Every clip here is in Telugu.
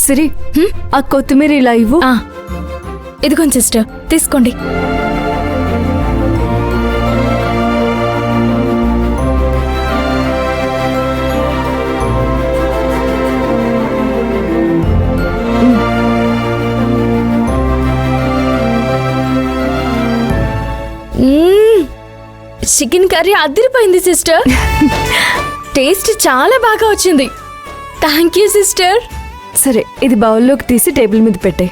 సిరి ఆ కొత్తిమీర ఇలా ఇవ్వు. ఇదిగోండి సిస్టర్, తీసుకోండి. చికెన్ కర్రీ అదిరిపోయింది సిస్టర్. టేస్ట్ చాలా బాగా వచ్చింది. Thank you sister. సరే, ఇది బౌల్లోకి తీసి టేబుల్ మీద పెట్టే.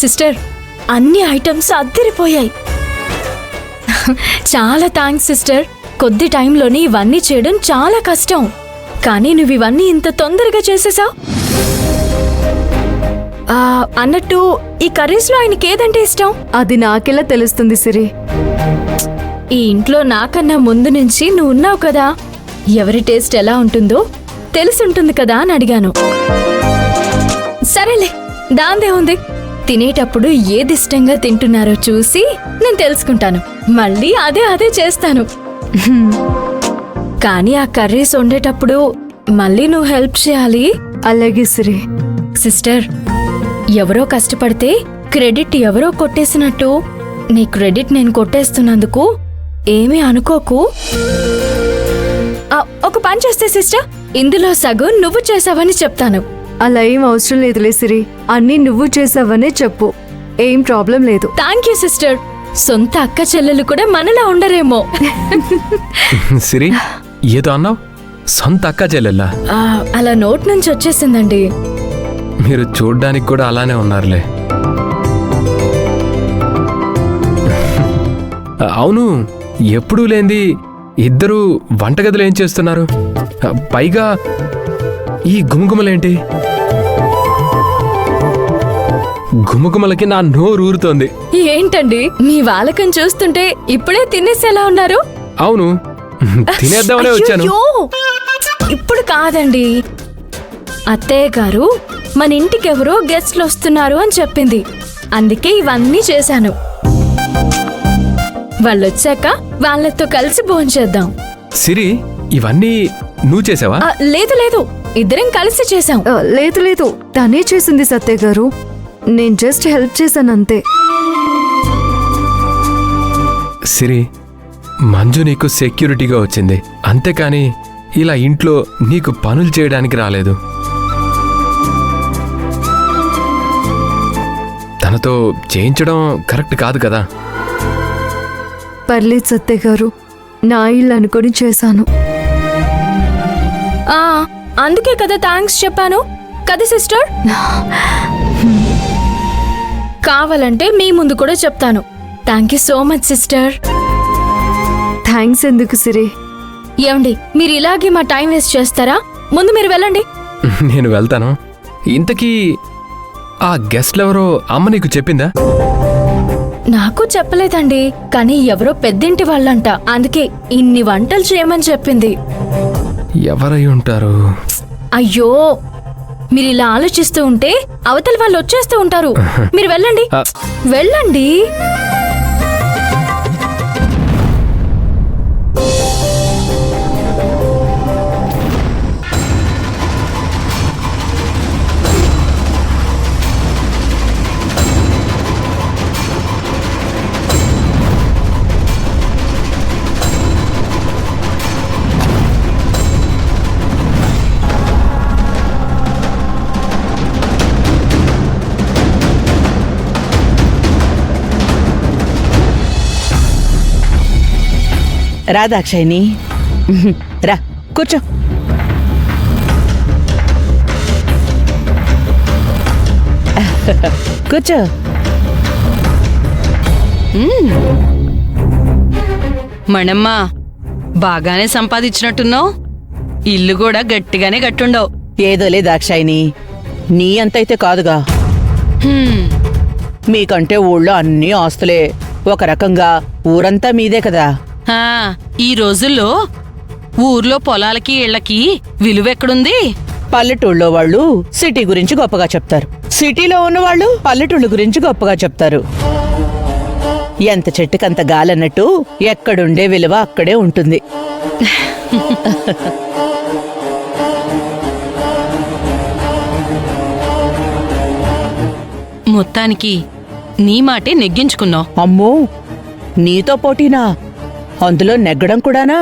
సిస్టర్, అన్ని ఐటమ్స్ అద్దరిపోయాయి. చాలా థ్యాంక్స్ సిస్టర్. కొద్ది టైంలోనే ఇవన్నీ చేయడం చాలా కష్టం, కానీ నువ్వు ఇవన్నీ ఇంత తొందరగా చేసేసావు. అన్నట్టు ఈ కర్రీస్లో ఆయనకి ఏదంటే ఇష్టం? అది నాకెలా తెలుస్తుంది సిరి? ఈ ఇంట్లో నాకన్నా ముందు నుంచి నువ్వు ఉన్నావు కదా, ఎవరి టేస్ట్ ఎలా ఉంటుందో తెలుసుంటుంది కదా అని అడిగాను. సరేలే, దాందే ఉంది. తినేటప్పుడు ఏది ఇష్టంగా తింటున్నారో చూసి నేను తెలుసుకుంటాను, మళ్ళీ అదే చేస్తాను. కానీ ఆ కర్రీస్ వండేటప్పుడు మళ్ళీ నువ్వు హెల్ప్ చేయాలి. అలాగే సిరి. సిస్టర్, ఎవరో కష్టపడితే క్రెడిట్ ఎవరో కొట్టేసినట్టు నీ క్రెడిట్ నేను కొట్టేస్తున్నందుకు ఏమీ అనుకోకు. ఒక పని చేస్తే సిస్టర్, ఇందులో సగం నువ్వు చేసావని చెప్తాను. అలా ఏం అవసరం లేదులే సిరి, అన్నీ నువ్వు చేసావనే చెప్పు, ఏం ప్రాబ్లం లేదు. Thank you sister. సొంత అక్క చెల్లెలు కూడా మనలా ఉండరేమో. సిరి, ఏదో అన్నావు? సొంత అక్క చెల్లెల్లా? అలా నోట్ నుంచి వచ్చేసిందండి. మీరు చూడ్డానికి కూడా అలానే ఉన్నారులే. అవును, ఎప్పుడూ లేంది ఇద్దరు వంటగదిలో ఏం చేస్తున్నారు? పైగా ఈ గుమగుమలేంటి? గుమగుమలకి నా నోరు ఊరుతోంది. ఏంటండి మీ వాలకం చూస్తుంటే ఇప్పుడే తినేసేలా ఉన్నారు? అవును, తినేద్దామనే వచ్చాను. ఇప్పుడు కాదండి, అత్తయ్య గారు మన ఇంటికి ఎవరో గెస్ట్లు వస్తున్నారు అని చెప్పింది, అందుకే ఇవన్నీ చేశాను. వాళ్ళొచ్చాక వాళ్ళతో కలిసి భోంచేద్దాం. సిరి, ఇవన్నీ నువ్వు చేసావా? లేదు, ఇద్దరం కలిసి చేశాం. లేదు, తనే చేసింది సత్య గారు, నేను జస్ట్ హెల్ప్ చేశానంతే. సిరి, మంజు నీకు సెక్యూరిటీగా వచ్చింది, అంతేకాని ఇలా ఇంట్లో నీకు పనులు చేయడానికి రాలేదు. తనతో చేయించడం కరెక్ట్ కాదు కదా. పర్లేదు సత్య గారు, నా ఇల్లు అనుకొని చేశాను. అందుకే కదా థ్యాంక్స్ చెప్పాను కదా సిస్టర్. కావాలంటే మీ ముందు కూడా చెప్తాను. Thank you so much sister. Thanks ఎందుకు సిరి? ఏమండి, మీరు ఇలాగే మా టైం వేస్ట్ చేస్తారా? ముందు మీరు వెళ్ళండి. నేను వెళ్తాను. ఇంతకీ ఆ గెస్ట్లెవరో అమ్మ నీకు చెప్పిందా? నాకు చెప్పలేదండి, కానీ ఎవరో పెద్దింటి వాళ్ళంట, అందుకే ఇన్ని వంటలు చేయమని చెప్పింది. ఎవరై ఉంటారు? అయ్యో, మీరు ఇలా ఆలోచిస్తూ ఉంటే అవతల వాళ్ళు వచ్చేస్తూ ఉంటారు. మీరు వెళ్ళండి. వెళ్ళండి. రా దాక్షాయిని, రా కూర్చో. కూర్చో. మణమ్మ, బాగానే సంపాదించినట్టున్నావు. ఇల్లు కూడా గట్టిగానే కట్టుండవు. ఏదోలే దాక్షాయిని, నీ అంతైతే కాదుగా. మీకంటే ఊళ్ళో అన్ని ఆస్తులే, ఒక రకంగా ఊరంతా మీదే కదా. ఆ, ఈ రోజుల్లో ఊర్లో పొలాలకి ఇళ్లకి విలువెక్కడుంది? పల్లెటూళ్ళలో వాళ్ళు సిటీ గురించి గొప్పగా చెప్తారు, సిటీలో ఉన్న వాళ్ళు పల్లెటూళ్ళ గురించి గొప్పగా చెప్తారు. ఎంత చెట్టుకంత గాలన్నట్టు ఎక్కడుండే విలువ అక్కడే ఉంటుంది. మొత్తానికి నీ మాటే నెగ్గించుకున్నావు. అమ్మో, నీతో పోటీనా? అందులో నెగ్గడం కూడానా?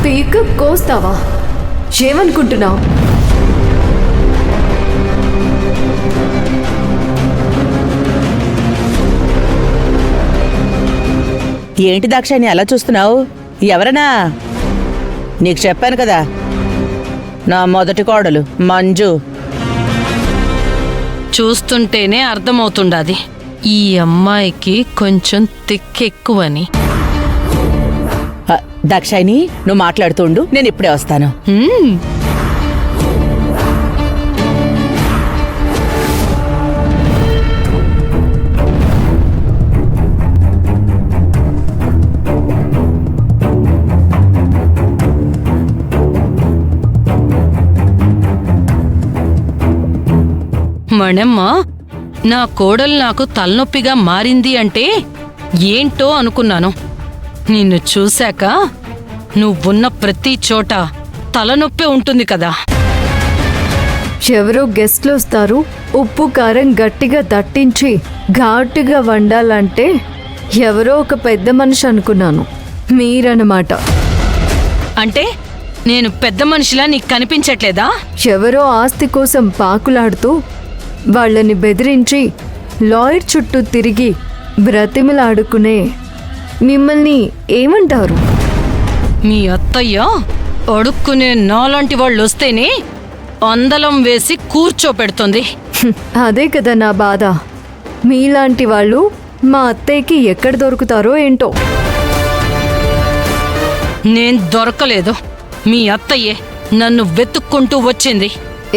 పీక కోస్తావా? ఏమనుకుంటున్నావు? ఏంటి దాక్షాయణి అలా చూస్తున్నావు? ఎవరనా? నీకు చెప్పాను కదా, నా మొదటి కోడలు మంజు. చూస్తుంటేనే అర్థమవుతుండాది ఈ అమ్మాయికి కొంచెం తిక్కెక్కువని. దాక్షాయణి, నువ్వు మాట్లాడుతుండు, నేను ఇప్పుడే వస్తాను. హ్మ్. మణమ్మ, నా కోడలు నాకు తలనొప్పిగా మారింది అంటే ఏంటో అనుకున్నాను. నిన్ను చూశాక నువ్వున్న ప్రతి చోట తలనొప్పి ఉంటుంది కదా. ఎవరో గెస్ట్లు వస్తారు, ఉప్పు కారం గట్టిగా దట్టించి ఘాటుగా వండాలంటే ఎవరో ఒక పెద్ద మనిషి అనుకున్నాను. మీరన్నమాట. అంటే నేను పెద్ద మనిషిలా నీకు కనిపించట్లేదా? ఎవరో ఆస్తి కోసం పాకులాడుతూ వాళ్ళని బెదిరించి లాయర్ చుట్టూ తిరిగి బ్రతిమలాడుకునే మిమ్మల్ని ఏమంటారు? మీ అత్తయ్య అడుక్కునే నాలాంటి వాళ్ళు వస్తేనే అందలం వేసి కూర్చోపెడుతుంది. అదే కదా నా బాధ. మీలాంటి వాళ్ళు మా అత్తయ్యకి ఎక్కడ దొరుకుతారో ఏంటో. నేను దొరకలేదు, మీ అత్తయ్యే నన్ను వెతుక్కుంటూ వచ్చింది.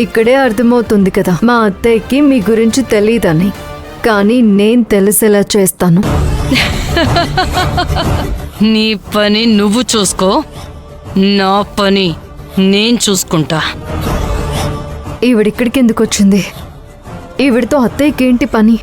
ఇక్కడే అర్థమవుతుంది కదా మా అత్తయ్యకి మీ గురించి తెలీదని. కానీ నేను తెలిసేలా చేస్తాను. నీ పని నువ్వు చూసుకో, నా పని నేను చూసుకుంటా. ఈవిడిక్కడికి ఎందుకు వచ్చింది? ఈవిడితో అత్తయ్యకి ఏంటి పని?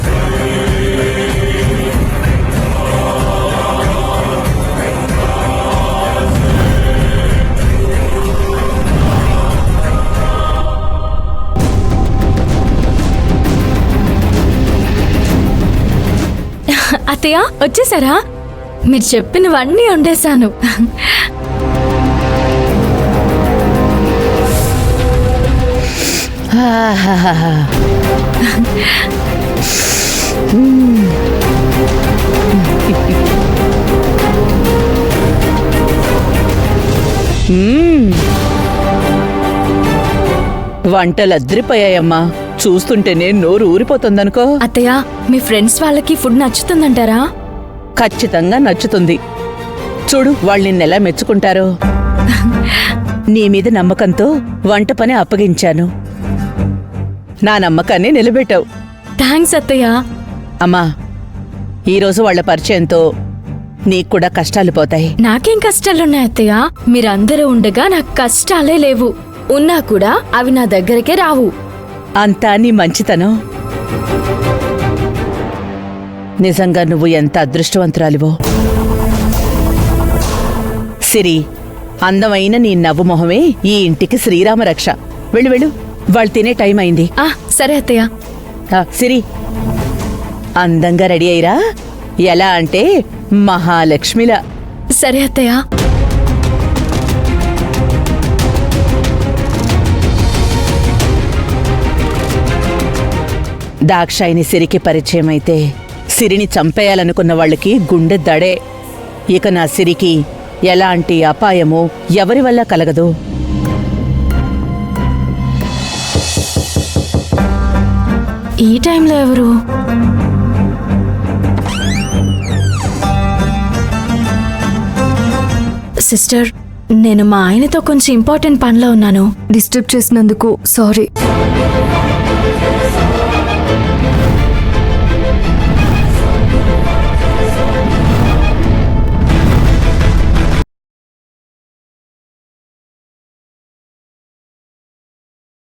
అత్తయ్య వచ్చేసారా? మీరు చెప్పినవన్నీ వండేశాను. వంటలు అద్రిపోయాయమ్మా. చూస్తుంటేనే నోరు ఊరిపోతుందనుకో. అత్తయ్య, మీ ఫ్రెండ్స్ వాళ్ళకి ఫుడ్ నచ్చుతుందంటారా? ఖచ్చితంగా నచ్చుతుంది. చూడు వాళ్ళు నిన్నెలా మెచ్చుకుంటారో. నీ మీద నమ్మకంతో వంట పని అప్పగించాను. నా నమ్మకాన్ని నిలబెట్టావు. థ్యాంక్స్ అత్తయ్య. అమ్మా, ఈరోజు వాళ్ల పరిచయంతో నీకు కూడా కష్టాలు పోతాయి. నాకేం కష్టాలున్నాయి అత్తయ్య? మీరందరూ ఉండగా నాకు కష్టాలే లేవు. ఉన్నా కూడా అవి నా దగ్గరకే రావు. అంతా నీ మంచితనం. నిజంగా నువ్వు ఎంత అదృష్టవంతురాలివో. సిరి, అందమైన నీ నవ్వు మొహమే ఈ ఇంటికి శ్రీరామ రక్ష. వెళ్ళు వెళ్ళు, వాళ్ళు తినే టైం అయింది. సరే అత్తయ్య. సిరి, అందంగా రెడీ అయ్యిరా. ఎలా అంటే మహాలక్ష్మిలా. సరే అత్తయ్య. దాక్షాయిని సిరికి పరిచయం అయితే సిరిని చంపేయాలనుకున్న వాళ్ళకి గుండె దడే. ఇక నా సిరికి ఎలాంటి అపాయమూ ఎవరి వల్ల కలగదు. ఈ టైంలో ఎవరు? సిస్టర్, నేను మా ఆయనతో కొంచెం ఇంపార్టెంట్ పనిలో ఉన్నాను. డిస్టర్బ్ చేసినందుకు సారీ.